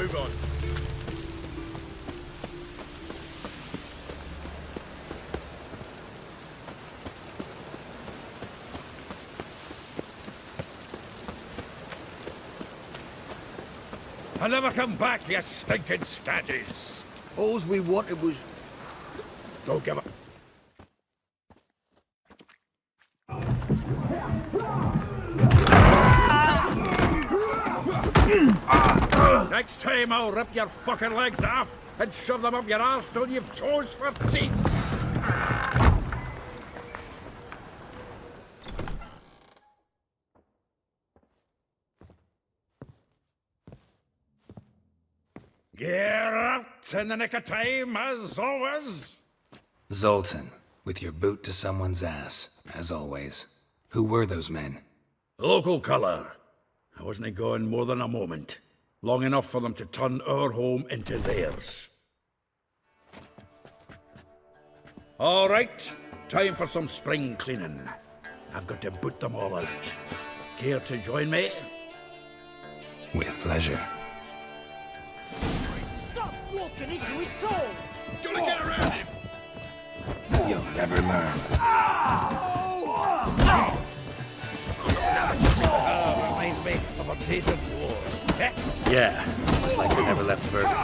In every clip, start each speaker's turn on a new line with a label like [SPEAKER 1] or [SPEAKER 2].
[SPEAKER 1] Move on.
[SPEAKER 2] I'll never come back, you stinking scadges.
[SPEAKER 3] All we wanted was...
[SPEAKER 2] Don't give up. Next time I'll rip your fucking legs off and shove them up your arse till you've toes for teeth. Get out in the nick of time, as always.
[SPEAKER 4] Zoltan, with your boot to someone's ass, as always. Who were those men?
[SPEAKER 2] Local colour. I wasn't gone more than a moment. Long enough for them to turn our home into theirs. All right, time for some spring cleaning. I've got to boot them all out. Care to join me?
[SPEAKER 4] With pleasure.
[SPEAKER 5] Stop walking into his soul!
[SPEAKER 1] Gotta get around him!
[SPEAKER 4] You'll never learn.
[SPEAKER 2] Reminds me of a days of war.
[SPEAKER 4] Yeah, it's like they never left Virgin.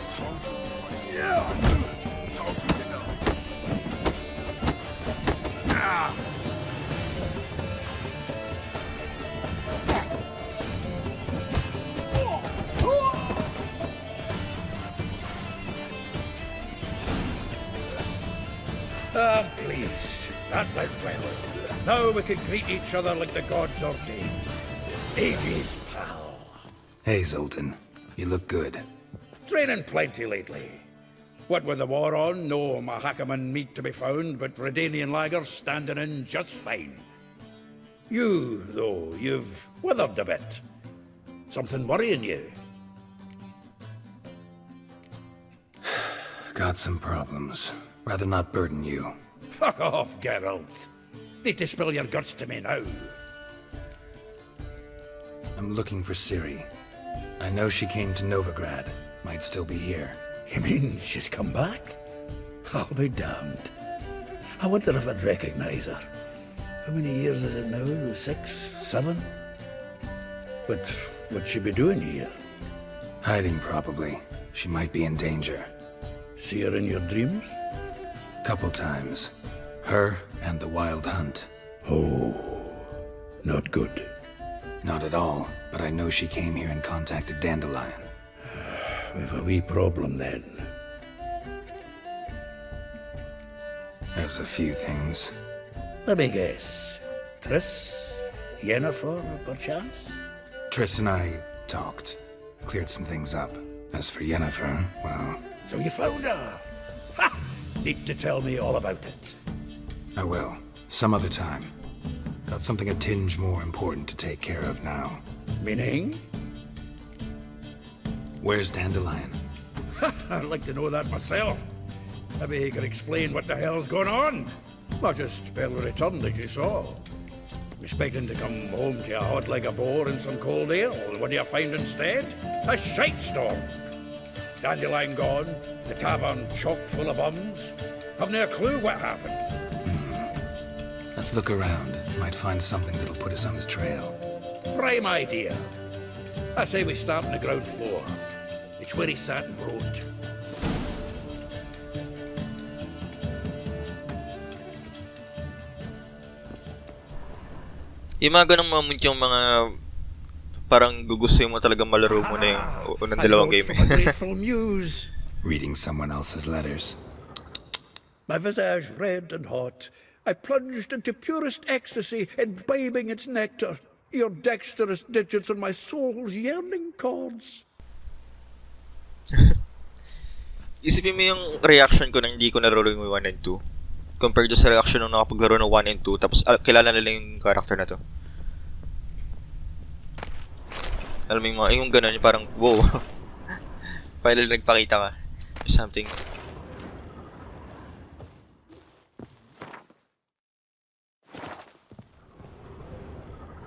[SPEAKER 1] Told you it was supposed to. Told you to know.
[SPEAKER 2] I'm pleased. That went well. Now we can greet each other like the gods ordained. Ages, pal.
[SPEAKER 4] Hey, Zoltan. You look good.
[SPEAKER 2] Training plenty lately. What with the war on, no Mahakaman meat to be found, but Redanian lagers standing in just fine. You, though, you've withered a bit. Something worrying you?
[SPEAKER 4] Got some problems. Rather not burden you.
[SPEAKER 2] Fuck off, Geralt. Need to spill your guts to me now.
[SPEAKER 4] I'm looking for Ciri. I know she came to Novigrad. Might still be here.
[SPEAKER 2] You mean she's come back? I'll be damned. I wonder if I'd recognize her. How many years is it now? 6, 7? But what'd she be doing here?
[SPEAKER 4] Hiding, probably. She might be in danger.
[SPEAKER 2] See her in your dreams?
[SPEAKER 4] Couple times. Her and the Wild Hunt.
[SPEAKER 2] Oh, not good.
[SPEAKER 4] Not at all, but I know she came here and contacted Dandelion.
[SPEAKER 2] We've a wee problem then.
[SPEAKER 4] There's a few things.
[SPEAKER 2] Let me guess. Triss? Yennefer, perchance?
[SPEAKER 4] Triss and I talked. Cleared some things up. As for Yennefer, well...
[SPEAKER 2] So you found her? Ha! Need to tell me all about it.
[SPEAKER 4] I will. Some other time. Got something a tinge more important to take care of now.
[SPEAKER 2] Meaning?
[SPEAKER 4] Where's Dandelion?
[SPEAKER 2] I'd like to know that myself. Maybe he could explain what the hell's going on. Not just barely returned, as you saw. Expecting to come home to a hot like a boar and some cold ale. What do you find instead? A shite storm. Dandelion gone, the tavern chock full of bums. Haven't a clue what happened.
[SPEAKER 4] Let's look around. Might find something that'll put us on his trail.
[SPEAKER 2] Prime idea. I say we start on the ground floor. It's where he sat and wrote.
[SPEAKER 6] Yung mga ganang moment yung mga parang gugustuhin mo talagang malaro mo na yung unang dalawang game.
[SPEAKER 2] Grateful muse.
[SPEAKER 4] Reading someone else's letters.
[SPEAKER 2] My visage red and hot, I plunged into purest ecstasy, imbibing its nectar. Your dexterous digits on my soul's yearning chords.
[SPEAKER 6] Isipin mo yung reaction ko nang hindi ko nararo yung 1 and 2 compared to sa reaction nung nakapaglaro ng 1 and 2 tapos kilala nila yung character na to. Alam mo yung mga, yung ganun, yung parang, wow. Finally nagpakita ka. Something.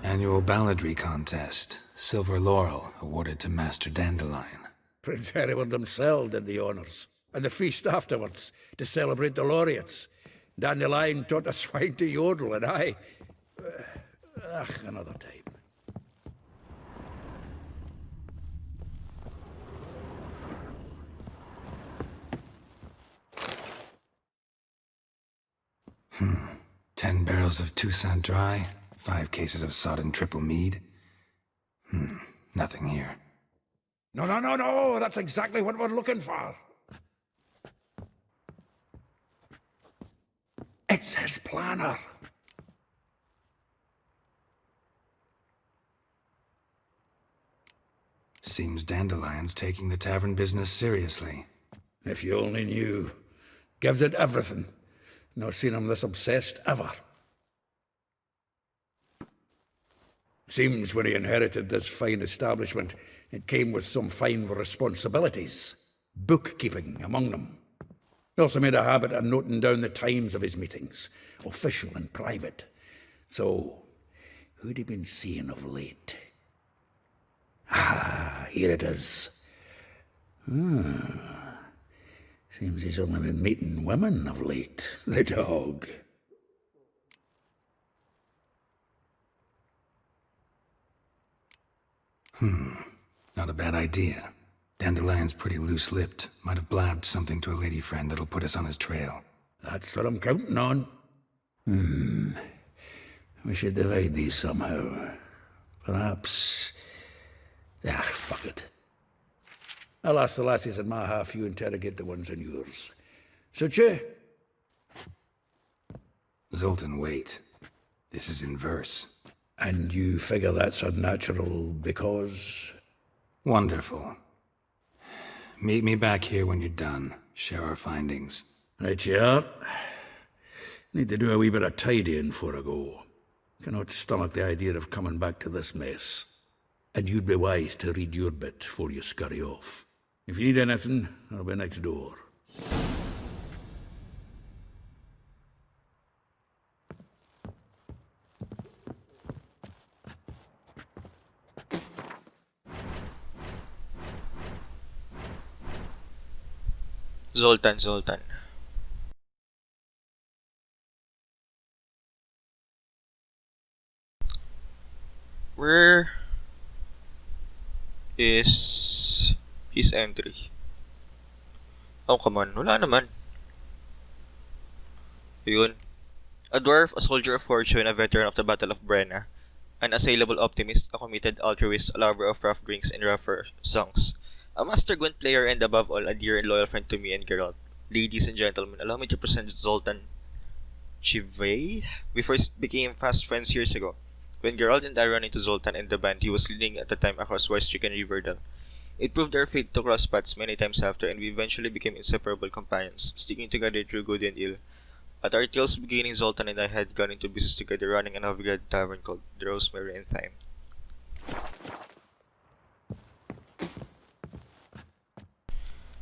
[SPEAKER 4] Annual balladry contest. Silver laurel awarded to Master Dandelion.
[SPEAKER 2] Prince Hereward himself did the honours, and the feast afterwards to celebrate the laureates. Dandelion taught a swine to yodel, and I... another time.
[SPEAKER 4] Hmm. 10 barrels of Toussaint Dry, 5 cases of sodden triple mead. Nothing here.
[SPEAKER 2] No, that's exactly what we're looking for. It's his planner.
[SPEAKER 4] Seems Dandelion's taking the tavern business seriously.
[SPEAKER 2] If you only knew. Gives it everything. Not seen him this obsessed ever. Seems when he inherited this fine establishment, it came with some fine responsibilities. Bookkeeping among them. He also made a habit of noting down the times of his meetings, official and private. So, who'd he been seeing of late? Ah, here it is. Seems he's only been meeting women of late, the dog.
[SPEAKER 4] Not a bad idea. Dandelion's pretty loose-lipped. Might have blabbed something to a lady friend that'll put us on his trail.
[SPEAKER 2] That's what I'm counting on. We should divide these somehow. Perhaps... fuck it. I'll ask the lassies in my half, you interrogate the ones in yours. Suit you?
[SPEAKER 4] Zoltan, wait. This is in verse.
[SPEAKER 2] And you figure that's unnatural because...
[SPEAKER 4] Wonderful. Meet me back here when you're done. Share our findings.
[SPEAKER 2] Right you are. Need to do a wee bit of tidying before I go. Cannot stomach the idea of coming back to this mess. And you'd be wise to read your bit before you scurry off. If you need anything, I'll be next door.
[SPEAKER 6] Zoltan. Where is his entry? Oh, come on. Wala naman. Yun. A dwarf, a soldier of fortune, a veteran of the Battle of Brenna, an assailable optimist, a committed altruist, a lover of rough drinks and rougher songs, a master gwent player, and above all, a dear and loyal friend to me and Geralt. Ladies and gentlemen, allow me to present Zoltan Chivay. We first became fast friends years ago. When Geralt and I ran into Zoltan and the band he was leading at the time across war-stricken Riverdale. It proved our fate to cross paths many times after, and we eventually became inseparable companions, sticking together through good and ill. At our tale's beginning, Zoltan and I had gone into business together, running an Novigrad tavern called the Rosemary and Thyme.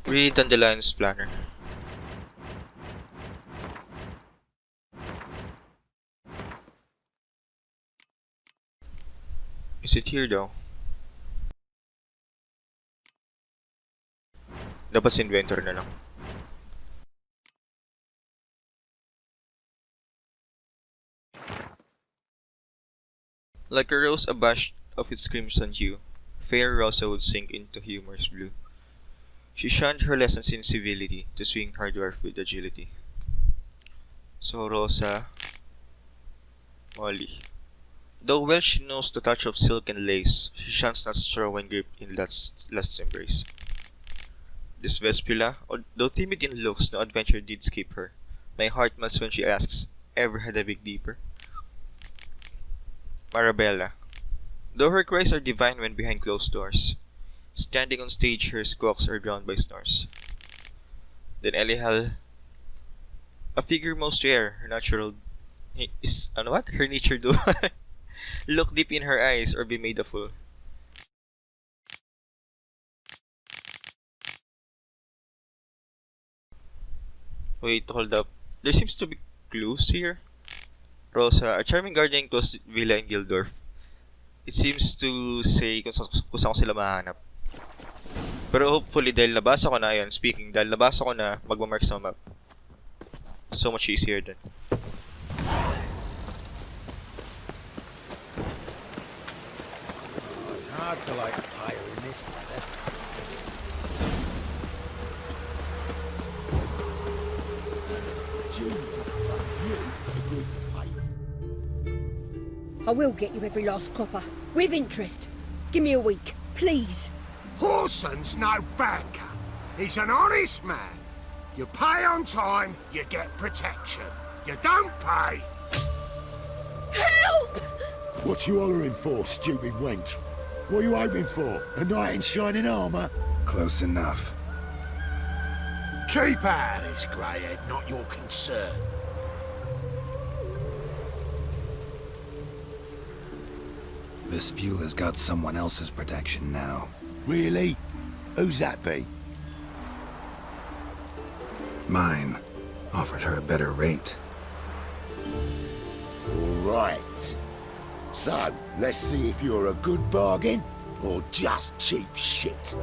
[SPEAKER 6] Read Dandelion's planner. Is it here though? Dapat sa inventory na lang. Like a rose abashed of its crimson hue, fair Rosa would sink into humorous blue. She shunned her lessons in civility to swing her dwarf with agility. So Rosa, Molly. Though well she knows the touch of silk and lace, she shuns not straw when gripped in lust's embrace. This vespula, though timid in looks, no adventure did escape her. My heart melts when she asks, ever had a big deeper? Marabella. Though her cries are divine when behind closed doors, standing on stage her squawks are drowned by snores. Then Elihal, a figure most rare, her natural is, her nature do? Look deep in her eyes or be made a fool. Wait, hold up. There seems to be clues here. Rosa, a charming garden close villa in Gildorf. It seems to say kung saan ko sila mahanap. Pero hopefully dahil nabasa ko na yun, dahil nabasa ko na magmamark sa map. So much easier then.
[SPEAKER 3] It's hard to light a fire in this weather.
[SPEAKER 5] I will get you every last copper, with interest. Give me a week, please.
[SPEAKER 7] Horson's no banker. He's an honest man. You pay on time, you get protection. You don't pay.
[SPEAKER 5] Help!
[SPEAKER 3] What you hollering for, stupid wench? What are you hoping for? A knight in shining armour?
[SPEAKER 4] Close enough.
[SPEAKER 7] Keep out of this, greyhead, not your concern.
[SPEAKER 4] Vespula's got someone else's protection now.
[SPEAKER 3] Really? Who's that be?
[SPEAKER 4] Mine. Offered her a better rate.
[SPEAKER 3] All right. So, let's see if you're a good bargain or just cheap shit.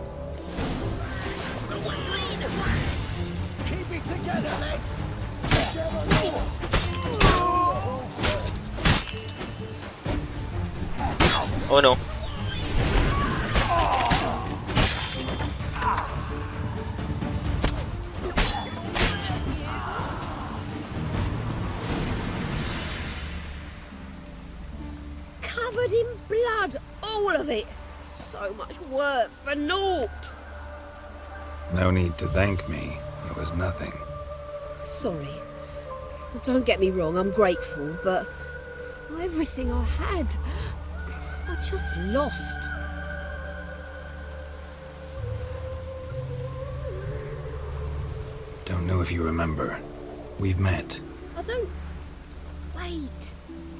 [SPEAKER 3] Keep it together, lads.
[SPEAKER 6] Oh no.
[SPEAKER 5] Covered in blood, all of it. So much work for naught.
[SPEAKER 4] No need to thank me. It was nothing.
[SPEAKER 5] Sorry. Don't get me wrong, I'm grateful, but everything I had, I just lost.
[SPEAKER 4] Don't know if you remember. We've met.
[SPEAKER 5] I don't...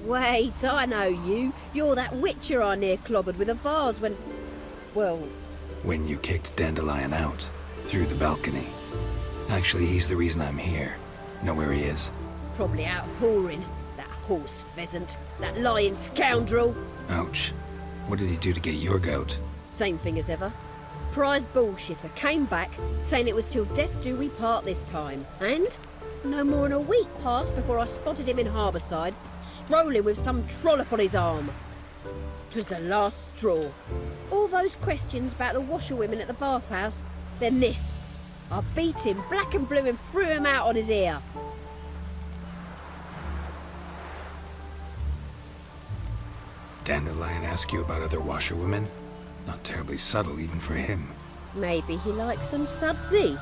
[SPEAKER 5] Wait, I know you. You're that witcher I near clobbered with a vase when... Well...
[SPEAKER 4] When you kicked Dandelion out. Through the balcony. Actually, he's the reason I'm here. Know where he is?
[SPEAKER 5] Probably out whoring. That horse pheasant. That lying scoundrel.
[SPEAKER 4] Ouch. What did he do to get your goat?
[SPEAKER 5] Same thing as ever. Prize bullshitter came back, saying it was till death do we part this time. And no more than a week passed before I spotted him in Harbourside, strolling with some trollop on his arm. 'Twas the last straw. All those questions about the washerwomen at the bathhouse, then this. I beat him black and blue and threw him out on his ear.
[SPEAKER 4] Dandelion ask you about other washerwomen? Not terribly subtle even for him.
[SPEAKER 5] Maybe he likes some sudsy.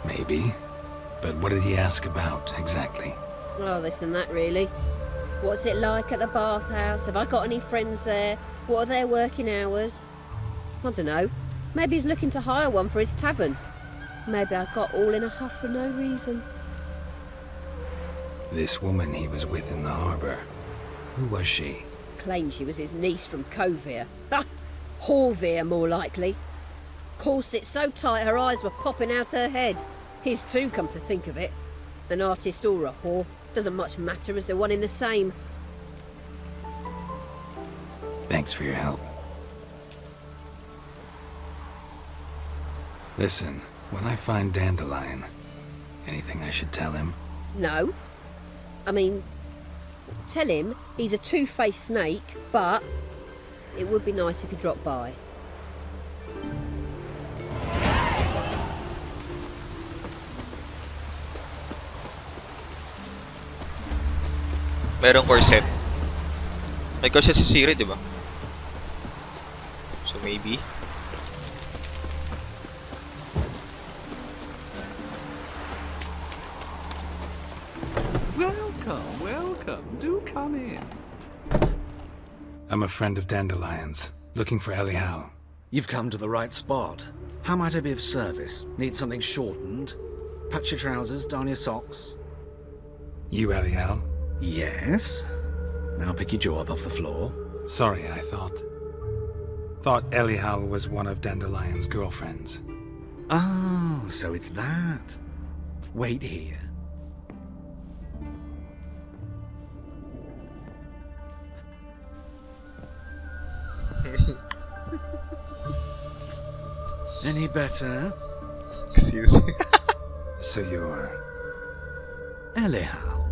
[SPEAKER 4] Maybe. But what did he ask about, exactly?
[SPEAKER 5] Oh, this and that, really. What's it like at the bathhouse? Have I got any friends there? What are their working hours? I don't know. Maybe he's looking to hire one for his tavern. Maybe I got all in a huff for no reason.
[SPEAKER 4] This woman he was with in the harbour. Who was she?
[SPEAKER 5] Claimed she was his niece from Covere. Ha! Horvere, more likely. Corset so tight her eyes were popping out her head. His too, come to think of it. An artist or a whore. Doesn't much matter as they're one in the same.
[SPEAKER 4] Thanks for your help. Listen, when I find Dandelion, anything I should tell him?
[SPEAKER 5] No. I mean, tell him he's a two-faced snake, but it would be nice if he dropped by.
[SPEAKER 6] Merong corset. May corset si Siri, di ba? So maybe.
[SPEAKER 8] Welcome, welcome. Do come in.
[SPEAKER 4] I'm a friend of Dandelion's, looking for Elihal.
[SPEAKER 9] You've come to the right spot. How might I be of service? Need something shortened? Patch your trousers, darn your socks.
[SPEAKER 4] You Elihal?
[SPEAKER 9] Yes? Now pick your jaw up off the floor.
[SPEAKER 4] Sorry, I thought Elihal was one of Dandelion's girlfriends.
[SPEAKER 9] Oh, so it's that. Wait here. Any better?
[SPEAKER 6] Excuse.
[SPEAKER 4] So you're...
[SPEAKER 9] Elihal.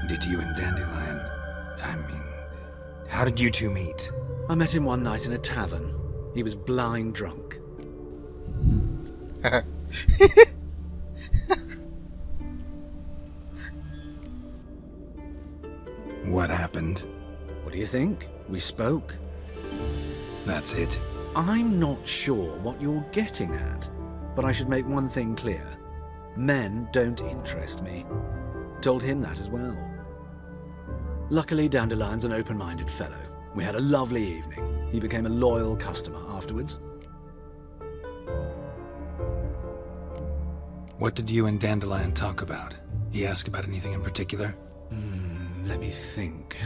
[SPEAKER 4] Did you and Dandelion... how did you two meet?
[SPEAKER 9] I met him one night in a tavern. He was blind drunk.
[SPEAKER 4] What happened?
[SPEAKER 9] What do you think? We spoke.
[SPEAKER 4] That's it?
[SPEAKER 9] I'm not sure what you're getting at, but I should make one thing clear. Men don't interest me. Told him that as well. Luckily, Dandelion's an open-minded fellow. We had a lovely evening. He became a loyal customer afterwards.
[SPEAKER 4] What did you and Dandelion talk about? He asked about anything in particular?
[SPEAKER 9] Let me think.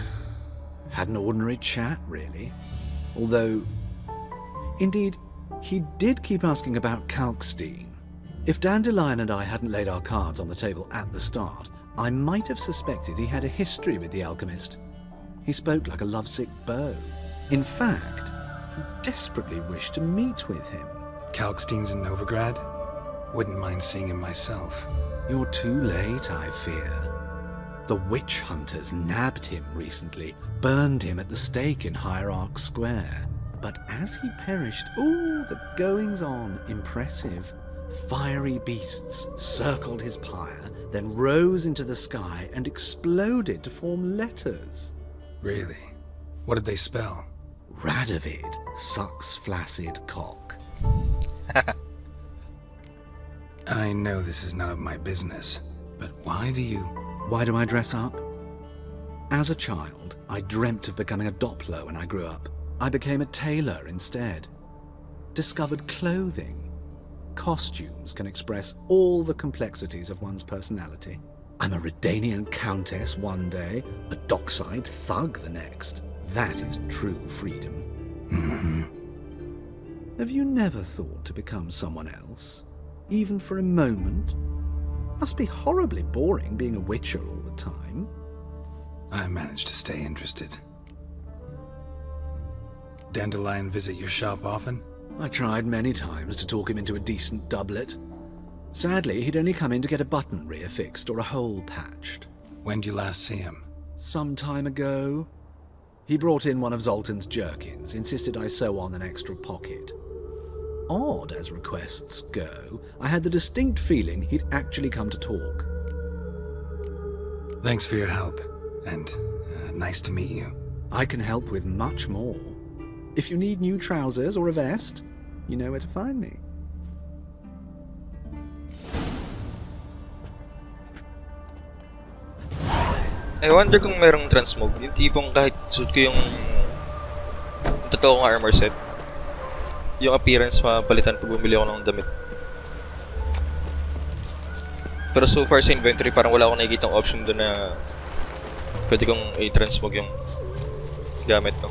[SPEAKER 9] Had an ordinary chat, really. Although, indeed, he did keep asking about Kalkstein. If Dandelion and I hadn't laid our cards on the table at the start, I might have suspected he had a history with the alchemist. He spoke like a lovesick beau. In fact, he desperately wished to meet with him.
[SPEAKER 4] Kalkstein's in Novigrad? Wouldn't mind seeing him myself.
[SPEAKER 9] You're too late, I fear. The witch hunters nabbed him recently, burned him at the stake in Hierarch Square. But as he perished, the goings-on, impressive. Fiery beasts circled his pyre, then rose into the sky and exploded to form letters.
[SPEAKER 4] Really? What did they spell?
[SPEAKER 9] Radovid sucks flaccid cock.
[SPEAKER 4] I know this is none of my business, but why do I
[SPEAKER 9] dress up? As a child, I dreamt of becoming a Doppler when I grew up. I became a tailor instead. Discovered clothing. Costumes can express all the complexities of one's personality. I'm a Redanian countess one day, a dockside thug the next. That is true freedom. Have you never thought to become someone else? Even for a moment? Must be horribly boring being a witcher all the time.
[SPEAKER 4] I managed to stay interested. Dandelion visit your shop often?
[SPEAKER 9] I tried many times to talk him into a decent doublet. Sadly, he'd only come in to get a button reaffixed or a hole patched.
[SPEAKER 4] When did you last see him?
[SPEAKER 9] Some time ago. He brought in one of Zoltan's jerkins, insisted I sew on an extra pocket. Odd as requests go, I had the distinct feeling he'd actually come to talk.
[SPEAKER 4] Thanks for your help, and nice to meet you.
[SPEAKER 9] I can help with much more. If you need new trousers or a vest, you know where to find me.
[SPEAKER 6] I wonder kung merong transmog. Yung tipong kahit suit ko yung totoong armor set, yung appearance mapalitan pag bumili ako ng damit. Pero so far sa inventory, parang wala akong nakikitang option doon na pwede kong i-transmog yung gamit ko.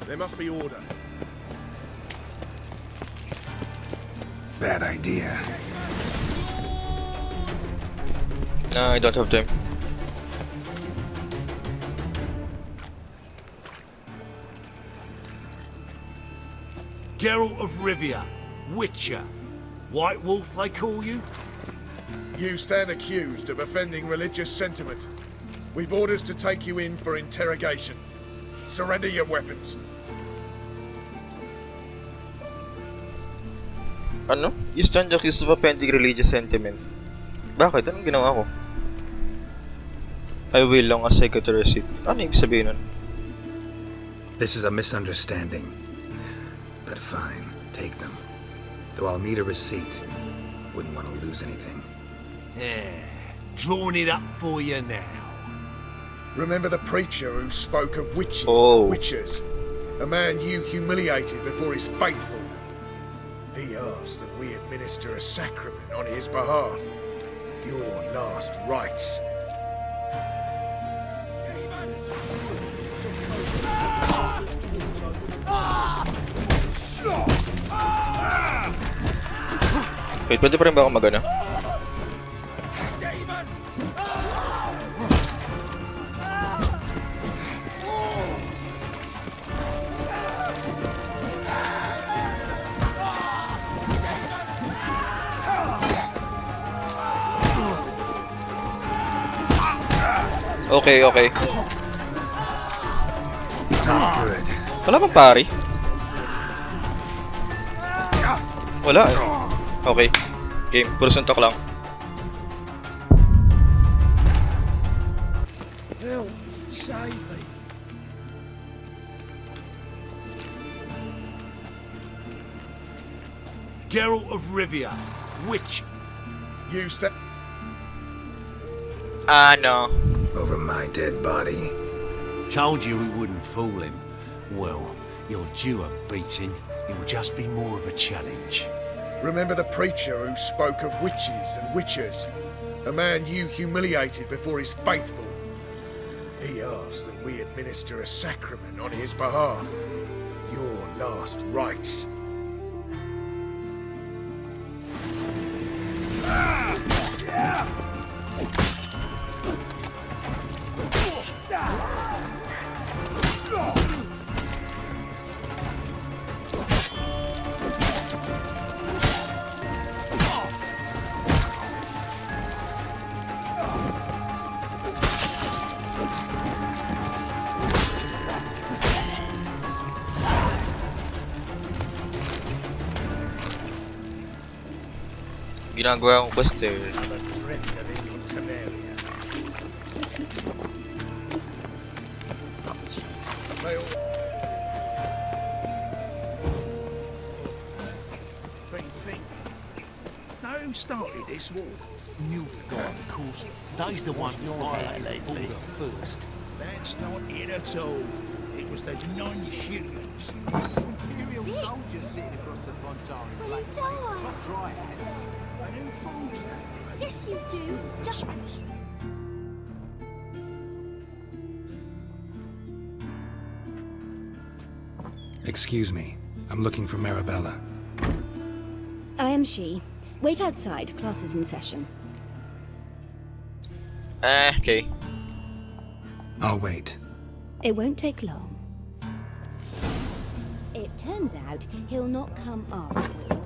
[SPEAKER 1] There must be order.
[SPEAKER 4] Bad idea.
[SPEAKER 6] I don't have time.
[SPEAKER 10] Geralt of Rivia, Witcher. White Wolf, they call you?
[SPEAKER 1] You stand accused of offending religious sentiment. We've orders to take you in for interrogation. Surrender your weapons.
[SPEAKER 6] Ano? You stand accused of offending religious sentiment. Bakit? Anong ginawa ko? I will long as I get a receipt. Ano ibig sabihin nun?
[SPEAKER 4] This is a misunderstanding. But fine, take them. Though I'll need a receipt. Wouldn't want to lose anything.
[SPEAKER 10] Yeah, drawing it up for you now.
[SPEAKER 1] Remember the preacher who spoke of witches, witchers? A man you humiliated before his faithful. He asked that we administer a sacrament on his behalf. Your last rites.
[SPEAKER 6] Wait, pwede pa rin ba ako magana? Okay, okay.
[SPEAKER 4] Good.
[SPEAKER 6] Wala bang pari? Wala eh. Okay. Game. Puro suntok lang.
[SPEAKER 2] Help, save me.
[SPEAKER 10] Geralt of Rivia, witch.
[SPEAKER 1] Used to.
[SPEAKER 6] Ah, no.
[SPEAKER 4] Over my dead body.
[SPEAKER 10] Told you we wouldn't fool him. Well, you're due a beating. It'll just be more of a challenge.
[SPEAKER 1] Remember the preacher who spoke of witches and witchers? A man you humiliated before his faithful. He asked that we administer a sacrament on his behalf. Your last rites.
[SPEAKER 6] Ginagawa kong quest eh.
[SPEAKER 7] Been thinking. Now who started this war? Nilfgaard, of course. They's the one who violated Border first. That's not it at all. It was the non-humans.
[SPEAKER 11] Imperial soldiers sitting across the Pontine.
[SPEAKER 12] Well, he died.
[SPEAKER 11] Not dryads.
[SPEAKER 7] And who forged that?
[SPEAKER 12] Yes, you do. Just
[SPEAKER 4] Excuse me. I'm looking for Marabella.
[SPEAKER 5] I am she. Wait outside. Class is in session.
[SPEAKER 6] Okay.
[SPEAKER 4] I'll wait.
[SPEAKER 5] It won't take long. It turns out he'll not come after all.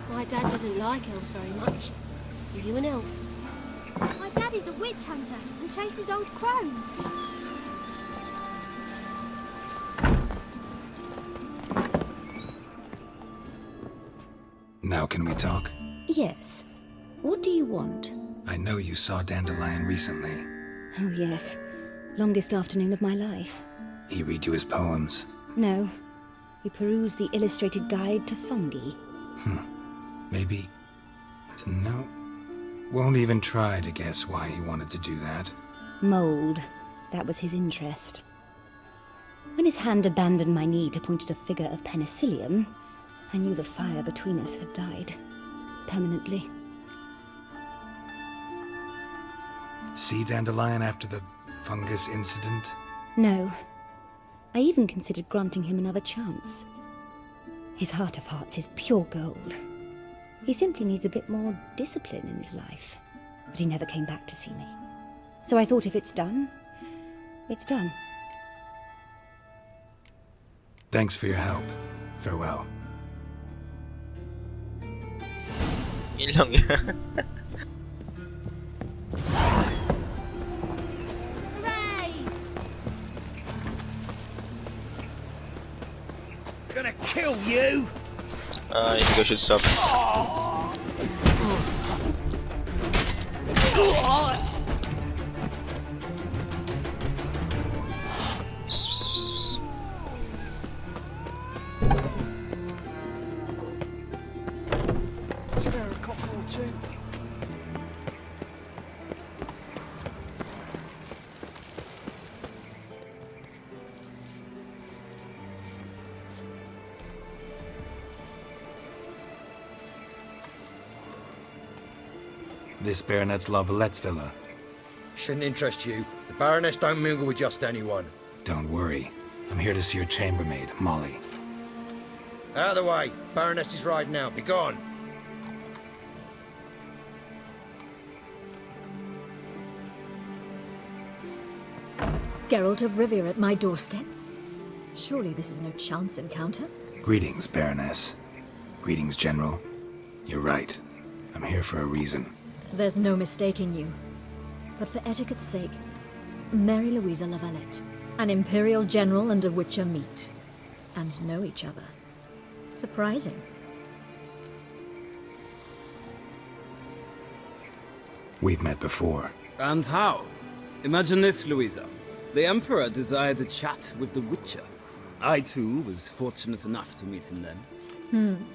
[SPEAKER 12] My dad doesn't like elves very much. Are you an elf? My dad is a witch hunter and chases old crones.
[SPEAKER 4] Now can we talk?
[SPEAKER 5] Yes. What do you want?
[SPEAKER 4] I know you saw Dandelion recently.
[SPEAKER 5] Oh, yes. Longest afternoon of my life.
[SPEAKER 4] He read you his poems.
[SPEAKER 5] No. He perused the illustrated guide to fungi.
[SPEAKER 4] Maybe... No. Won't even try to guess why he wanted to do that.
[SPEAKER 5] Mold. That was his interest. When his hand abandoned my knee to point at a figure of penicillium, I knew the fire between us had died. Permanently.
[SPEAKER 4] See Dandelion after the fungus incident?
[SPEAKER 5] No. I even considered granting him another chance. His heart of hearts is pure gold. He simply needs a bit more discipline in his life. But he never came back to see me. So I thought if it's done, it's done.
[SPEAKER 4] Thanks for your help. Farewell.
[SPEAKER 6] Yun lang yan.
[SPEAKER 12] Hooray!
[SPEAKER 7] Gonna kill you!
[SPEAKER 6] I think I should stop.
[SPEAKER 7] Spare a copper or two.
[SPEAKER 4] This baronet's La Valette's villa.
[SPEAKER 13] Shouldn't interest you. The Baroness don't mingle with just anyone.
[SPEAKER 4] Don't worry. I'm here to see your chambermaid, Molly.
[SPEAKER 13] Out of the way. Baroness is riding out. Be gone.
[SPEAKER 14] Geralt of Rivia at my doorstep? Surely this is no chance encounter?
[SPEAKER 4] Greetings, Baroness. Greetings, General. You're right. I'm here for a reason.
[SPEAKER 14] There's no mistaking you. But for etiquette's sake, Mary Louisa La Valette. An Imperial General and a Witcher meet. And know each other. Surprising.
[SPEAKER 4] We've met before.
[SPEAKER 15] And how? Imagine this, Louisa. The Emperor desired a chat with the Witcher. I, too, was fortunate enough to meet him then.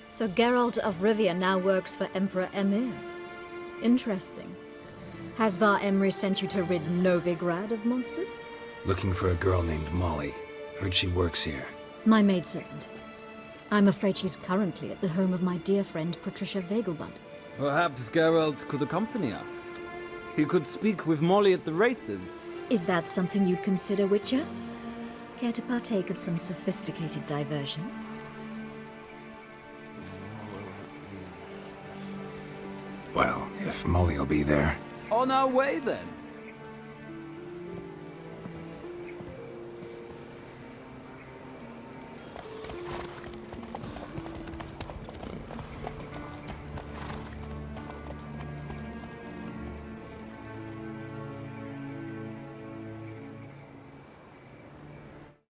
[SPEAKER 14] So Geralt of Rivia now works for Emperor Emir. Interesting. Has Var Emry sent you to rid Novigrad of monsters?
[SPEAKER 4] Looking for a girl named Molly. Heard she works here.
[SPEAKER 14] My maidservant. I'm afraid she's currently at the home of my dear friend Patricia Vegelbud.
[SPEAKER 15] Perhaps Geralt could accompany us. He could speak with Molly at the races.
[SPEAKER 14] Is that something you'd consider, Witcher? Care to partake of some sophisticated diversion?
[SPEAKER 4] Well, if Molly'll be there.
[SPEAKER 15] On our way, then.